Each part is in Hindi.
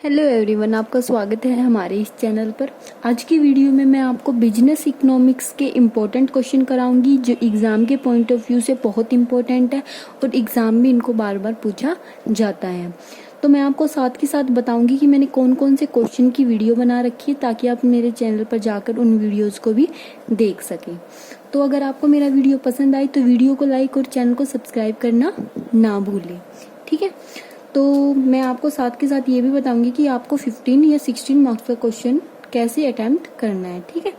हेलो एवरीवन, आपका स्वागत है हमारे इस चैनल पर। आज की वीडियो में मैं आपको बिजनेस इकोनॉमिक्स के इम्पोर्टेंट क्वेश्चन कराऊंगी जो एग्ज़ाम के पॉइंट ऑफ व्यू से बहुत इम्पोर्टेंट है और एग्ज़ाम में इनको बार बार पूछा जाता है। तो मैं आपको साथ के साथ बताऊंगी कि मैंने कौन कौन से क्वेश्चन की वीडियो बना रखी है ताकि आप मेरे चैनल पर जाकर उन वीडियोज़ को भी देख सकें। तो अगर आपको मेरा वीडियो पसंद आए तो वीडियो को लाइक और चैनल को सब्सक्राइब करना ना भूलें, ठीक है। तो मैं आपको साथ के साथ ये भी बताऊंगी कि आपको 15 या 16 मार्क्स का क्वेश्चन कैसे अटेम्प्ट करना है, ठीक है।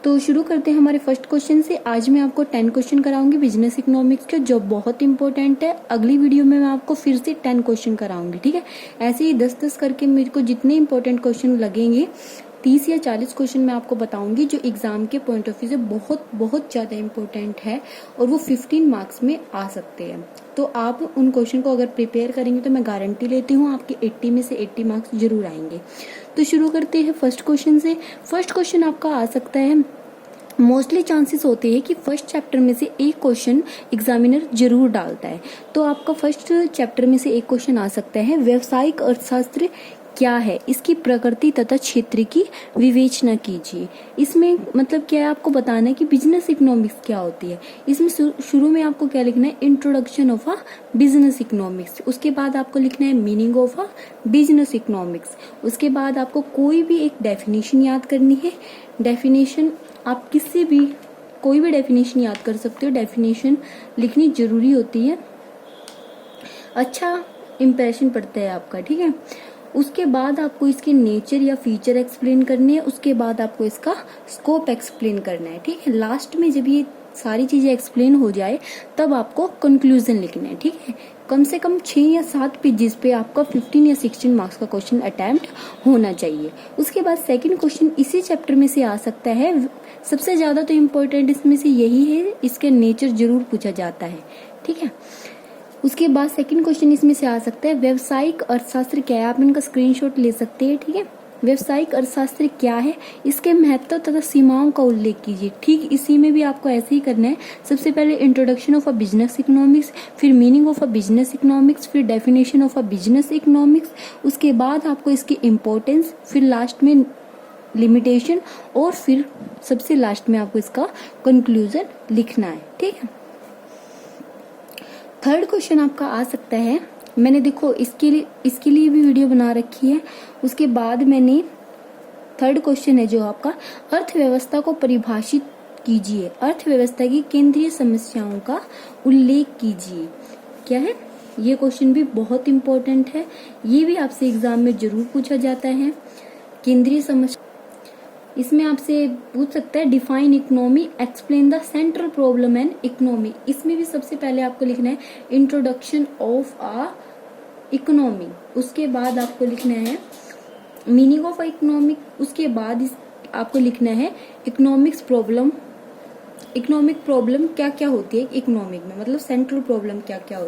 तो शुरू करते हैं हमारे फर्स्ट क्वेश्चन से। आज मैं आपको 10 क्वेश्चन कराऊंगी बिजनेस इकोनॉमिक्स के जो बहुत इंपॉर्टेंट है। अगली वीडियो में मैं आपको फिर से 10 क्वेश्चन कराऊंगी, ठीक है। ऐसे ही 10-10 करके मेरे को जितने इंपॉर्टेंट क्वेश्चन लगेंगे 30 या 40 क्वेश्चन मैं आपको बताऊंगी जो एग्जाम के पॉइंट ऑफ व्यू से बहुत बहुत ज़्यादा इंपॉर्टेंट है और वो 15 मार्क्स में आ सकते हैं। तो आप उन क्वेश्चन को अगर प्रिपेयर करेंगे तो मैं गारंटी लेती हूँ आपके 80 में से 80 मार्क्स जरूर आएंगे। तो शुरू करते हैं फर्स्ट क्वेश्चन से। फर्स्ट क्वेश्चन आपका आ सकता है, मोस्टली चांसेस होते हैं कि फर्स्ट चैप्टर में से एक क्वेश्चन एग्जामिनर जरूर डालता है। तो आपका फर्स्ट चैप्टर में से एक क्वेश्चन आ सकता है, व्यावसायिक अर्थशास्त्र क्या है, इसकी प्रकृति तथा क्षेत्र की विवेचना कीजिए। इसमें मतलब क्या है, आपको बताना है कि बिजनेस इकोनॉमिक्स क्या होती है। इसमें शुरू में आपको क्या लिखना है, introduction of a business economics. उसके बाद आपको लिखना है meaning of a business economics. उसके बाद आपको कोई भी एक डेफिनेशन याद करनी है। डेफिनेशन आप किसी भी कोई भी डेफिनेशन याद कर सकते हो, डेफिनेशन लिखनी जरूरी होती है, अच्छा इंप्रेशन पड़ता है आपका, ठीक है। उसके बाद आपको इसके नेचर या फीचर एक्सप्लेन करने हैं। उसके बाद आपको इसका स्कोप एक्सप्लेन करना है, ठीक है। लास्ट में जब ये सारी चीजें एक्सप्लेन हो जाए तब आपको कंक्लूजन लिखना है, ठीक है। कम से कम 6 या 7 पेजेस पे आपका 15 या 16 मार्क्स का क्वेश्चन अटेम्प्ट होना चाहिए। उसके बाद सेकंड क्वेश्चन इसी चैप्टर में से आ सकता है। सबसे ज्यादा तो इम्पोर्टेंट इसमें से यही है, इसके नेचर जरूर पूछा जाता है, ठीक है। उसके बाद सेकंड क्वेश्चन इसमें से आ सकता है, व्यावसायिक अर्थशास्त्र क्या है। आप इनका स्क्रीनशॉट ले सकते हैं, ठीक है। व्यावसायिक अर्थशास्त्र क्या है, इसके महत्व तथा सीमाओं का उल्लेख कीजिए। ठीक इसी में भी आपको ऐसे ही करना है। सबसे पहले introduction of a business economics, फिर meaning of a business economics, फिर definition of a business economics. उसके बाद आपको इसकी इम्पोर्टेंस, फिर लास्ट में लिमिटेशन और फिर सबसे लास्ट में आपको इसका कंक्लूजन लिखना है, ठीक है। थर्ड क्वेश्चन आपका आ सकता है, मैंने देखो इसके लिए भी वीडियो बना रखी है। उसके बाद मैंने थर्ड क्वेश्चन है जो आपका, अर्थव्यवस्था को परिभाषित कीजिए, अर्थव्यवस्था की केंद्रीय समस्याओं का उल्लेख कीजिए। क्या है ये क्वेश्चन भी बहुत इंपॉर्टेंट है, ये भी आपसे एग्जाम में जरूर पूछा जाता है। केंद्रीय समस्या, इसमें आपसे पूछ सकता है define economy, explain the central problem and economy. इसमें भी सबसे पहले आपको लिखना है इंट्रोडक्शन ऑफ अ इकोनॉमी। उसके बाद आपको लिखना है मीनिंग ऑफ इकोनॉमिक। उसके बाद आपको लिखना है इकोनॉमिक्स प्रॉब्लम। इकोनॉमिक प्रॉब्लम क्या क्या होती है इकोनॉमिक में, मतलब सेंट्रल प्रॉब्लम क्या क्या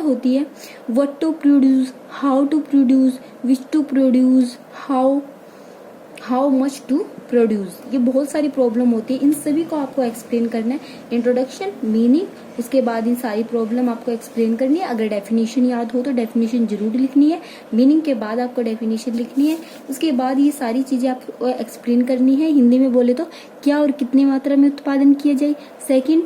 होती है, what to produce, how to produce, which to produce, how much to produce. ये बहुत सारी प्रॉब्लम होती है, इन सभी को आपको एक्सप्लेन करना है। इंट्रोडक्शन, मीनिंग, उसके बाद इन सारी प्रॉब्लम आपको एक्सप्लेन करनी है। अगर डेफिनेशन याद हो तो डेफिनेशन जरूर लिखनी है, मीनिंग के बाद आपको डेफिनेशन लिखनी है। उसके बाद ये सारी चीजें आपको एक्सप्लेन करनी है। हिंदी में बोले तो क्या और कितनी मात्रा में उत्पादन किया जाए, सेकेंड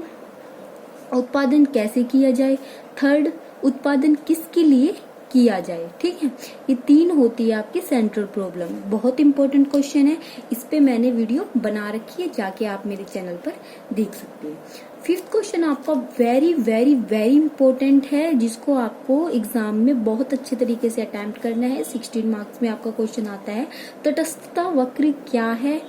उत्पादन कैसे किया जाए, थर्ड उत्पादन किसके लिए किया जाए, ठीक है। ये 3 होती है आपकी सेंट्रल प्रॉब्लम। बहुत इंपॉर्टेंट क्वेश्चन है, इस पे मैंने वीडियो बना रखी है, जाके आप मेरे चैनल पर देख सकते हैं। फिफ्थ क्वेश्चन आपका वेरी वेरी वेरी इंपॉर्टेंट है, जिसको आपको एग्जाम में बहुत अच्छे तरीके से अटेम्प्ट करना है। 16 मार्क्स में आपका क्वेश्चन आता है, तटस्थता वक्र क्या है।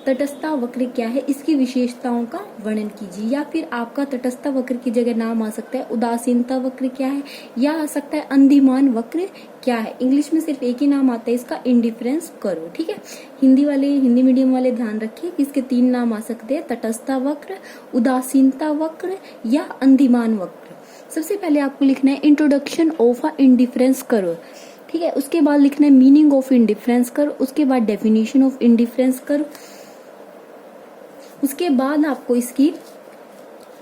तटस्थता वक्र क्या है, इसकी विशेषताओं का वर्णन कीजिए। या फिर आपका तटस्थता वक्र की जगह नाम आ सकता है उदासीनता वक्र क्या है, या आ सकता है अंधिमान वक्र क्या है। इंग्लिश में सिर्फ एक ही नाम आता है इसका, इंडिफरेंस कर्व, ठीक है। हिंदी मीडियम वाले ध्यान रखिए कि इसके 3 नाम आ सकते हैं, तटस्थता वक्र, उदासीनता वक्र या अंधिमान वक्र। सबसे पहले आपको लिखना है introduction of a indifference curve, ठीक है। उसके बाद लिखना है मीनिंग ऑफ इंडिफरेंस कर्व। उसके बाद डेफिनेशन ऑफ इंडिफरेंस कर्व। उसके बाद आपको इसकी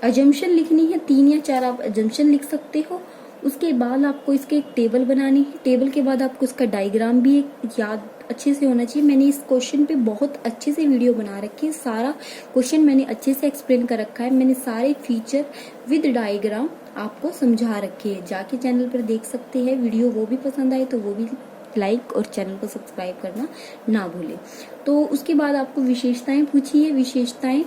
अजम्पशन लिखनी है, 3 या 4 आप अजम्पशन लिख सकते हो। उसके बाद आपको इसके एक टेबल बनानी है, टेबल के बाद आपको इसका डायग्राम भी एक याद अच्छे से होना चाहिए। मैंने इस क्वेश्चन पे बहुत अच्छे से वीडियो बना रखी है, सारा क्वेश्चन मैंने अच्छे से एक्सप्लेन कर रखा है, मैंने सारे फीचर विद डायग्राम आपको समझा रखे हैं, जाके चैनल पर देख सकते हैं। वीडियो वो भी पसंद आए तो वो भी लाइक और चैनल को सब्सक्राइब करना ना भूलें। तो उसके बाद आपको विशेषताएं पूछी है, विशेषताएं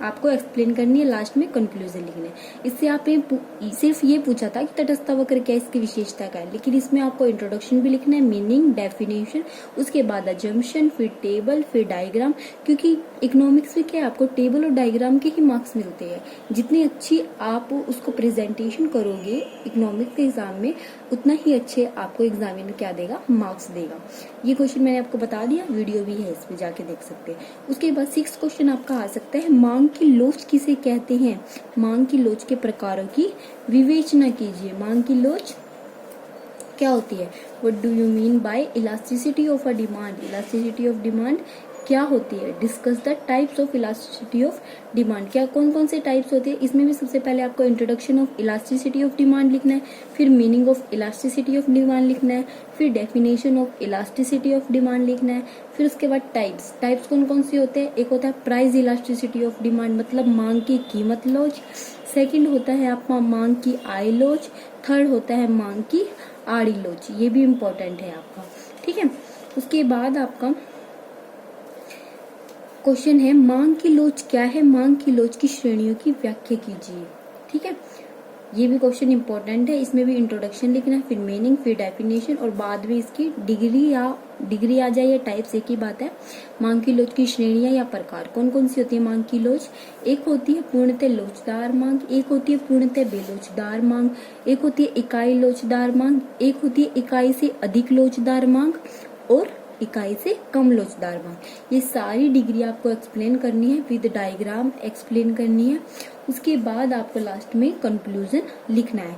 आपको एक्सप्लेन करनी है, लास्ट में कंक्लूजन लिखना है। इससे आपने सिर्फ ये पूछा था कि तटस्थ वक्र क्या है, इसकी विशेषता क्या है, लेकिन इसमें आपको इंट्रोडक्शन भी लिखना है, मीनिंग, डेफिनेशन, उसके बाद अजम्पशन, फिर टेबल, फिर डायग्राम। क्योंकि इकोनॉमिक्स में क्या है, आपको टेबल और डायग्राम के ही मार्क्स मिलते हैं। जितनी अच्छी आप उसको प्रेजेंटेशन करोगे इकोनॉमिक्स के एग्जाम में, उतना ही अच्छे आपको एग्जामिनर क्या देगा, मार्क्स देगा। ये क्वेश्चन मैंने आपको बता दिया, वीडियो भी है, इसमें जाके देख सकते हैं। उसके बाद 6 क्वेश्चन आपका आ सकता है, मांग की लोच किसे कहते हैं। मांग की लोच के प्रकारों की विवेचना कीजिए। मांग की लोच क्या होती है, what do you mean by elasticity of a demand. Elasticity of demand क्या होती है, discuss the types of elasticity of demand. क्या कौन कौन से टाइप्स होते हैं, इसमें भी सबसे पहले आपको introduction of elasticity of demand लिखना है, फिर meaning of elasticity of demand लिखना है, फिर definition of elasticity of demand लिखना है, फिर उसके बाद टाइप्स कौन कौन से होते हैं। एक होता है प्राइस इलास्टिसिटी ऑफ डिमांड, मतलब मांग की कीमत लोच। सेकंड होता है आपका मांग की आय लोच। थर्ड होता है मांग की आड़ी लोच, ये भी इम्पोर्टेंट है आपका, ठीक है। उसके बाद आपका क्वेश्चन है, मांग की लोच क्या है, मांग की लोच की श्रेणियों की व्याख्या कीजिए, ठीक है। ये भी क्वेश्चन इंपॉर्टेंट है, इसमें भी इंट्रोडक्शन लिखना है, फिर मीनिंग, फिर डेफिनेशन, और बाद में इसकी डिग्री आ जाए या टाइप्स, एक ही बात है। मांग की लोच की श्रेणियां या प्रकार कौन कौन सी होती है मांग की लोच। एक होती है पूर्णतः लोचदार मांग, एक होती है पूर्णतः बेलोचदार मांग, एक होती है इकाई लोचदार मांग, एक होती है इकाई से अधिक लोचदार मांग, और इकाई से कम लोचदार मांग। ये सारी डिग्री आपको एक्सप्लेन करनी है, विद डायग्राम एक्सप्लेन करनी है। उसके बाद आपको लास्ट में कंक्लूजन लिखना है।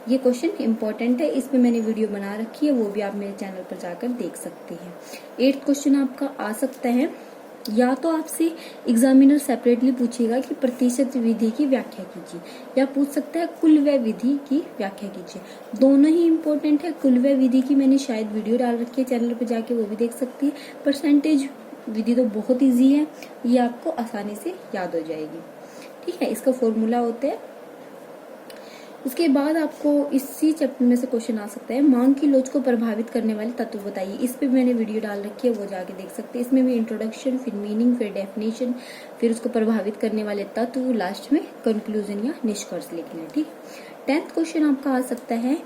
ये क्वेश्चन इंपॉर्टेंट है, इस पे मैंने वीडियो बना रखी है, वो भी आप मेरे चैनल पर जाकर देख सकते हैं। 8th क्वेश्चन आपका आ सकता है, या तो आपसे एग्जामिनर सेपरेटली पूछेगा कि प्रतिशत विधि की व्याख्या कीजिए, या पूछ सकता है कुल व्यय विधि की व्याख्या कीजिए। दोनों ही इम्पोर्टेंट है। कुल व्यय विधि की मैंने शायद वीडियो डाल रखी है चैनल पर, जाके वो भी देख सकती है। परसेंटेज विधि तो बहुत ईजी है, ये आपको आसानी से याद हो जाएगी, ठीक है। इसका फॉर्मूला होता है। उसके बाद आपको इसी चैप्टर में से क्वेश्चन आ सकता है, मांग की लोच को प्रभावित करने वाले तत्व बताइए। इस पे मैंने वीडियो डाल रखी है, वो जाके देख सकते हैं। इसमें भी इंट्रोडक्शन, फिर मीनिंग, फिर डेफिनेशन, फिर उसको प्रभावित करने वाले तत्व, लास्ट में कंक्लूजन या निष्कर्ष लिखना है, ठीक। 10th क्वेश्चन आपका आ सकता है,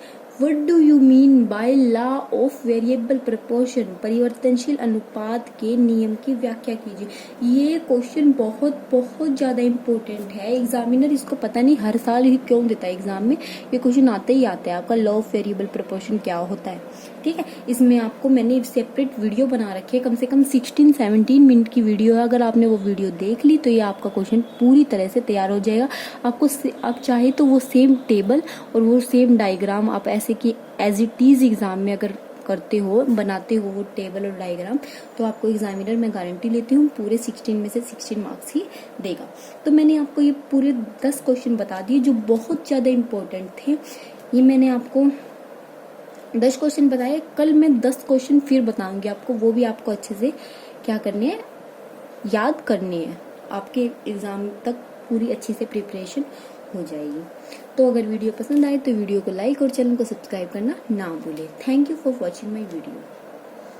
what do you mean by law of variable proportion. परिवर्तनशील अनुपात के नियम की व्याख्या कीजिए। ये क्वेश्चन बहुत बहुत ज्यादा इम्पोर्टेंट है, एग्जामिनर इसको पता नहीं हर साल ही क्यों देता है एग्जाम में, ये क्वेश्चन आते ही आता है आपका, लॉ ऑफ वेरिएबल प्रपोर्शन क्या होता है, ठीक है। इसमें आपको मैंने सेपरेट वीडियो बना रखी है, कम से कम 16-17 मिनट की वीडियो है। अगर आपने वो वीडियो देख ली तो ये आपका क्वेश्चन पूरी तरह से तैयार हो जाएगा। आपको आप चाहे तो वो सेम टेबल और वो सेम डायग्राम आप ऐसे कि एज इट इज एग्जाम में अगर करते हो, बनाते हो वो टेबल और डायग्राम, तो आपको एग्जामिनर मैं गारंटी लेती हूँ पूरे 16 में से 16 मार्क्स ही देगा। तो मैंने आपको ये पूरे 10 क्वेश्चन बता दिए जो बहुत ज्यादा इम्पोर्टेंट थे। ये मैंने आपको 10 क्वेश्चन बताए, कल मैं 10 क्वेश्चन फिर बताऊंगी आपको, वो भी आपको अच्छे से क्या करने हैं, याद करने हैं। आपके एग्जाम तक पूरी अच्छी से प्रिपरेशन हो जाएगी। तो अगर वीडियो पसंद आए तो वीडियो को लाइक और चैनल को सब्सक्राइब करना ना भूलें। Thank you for watching my video.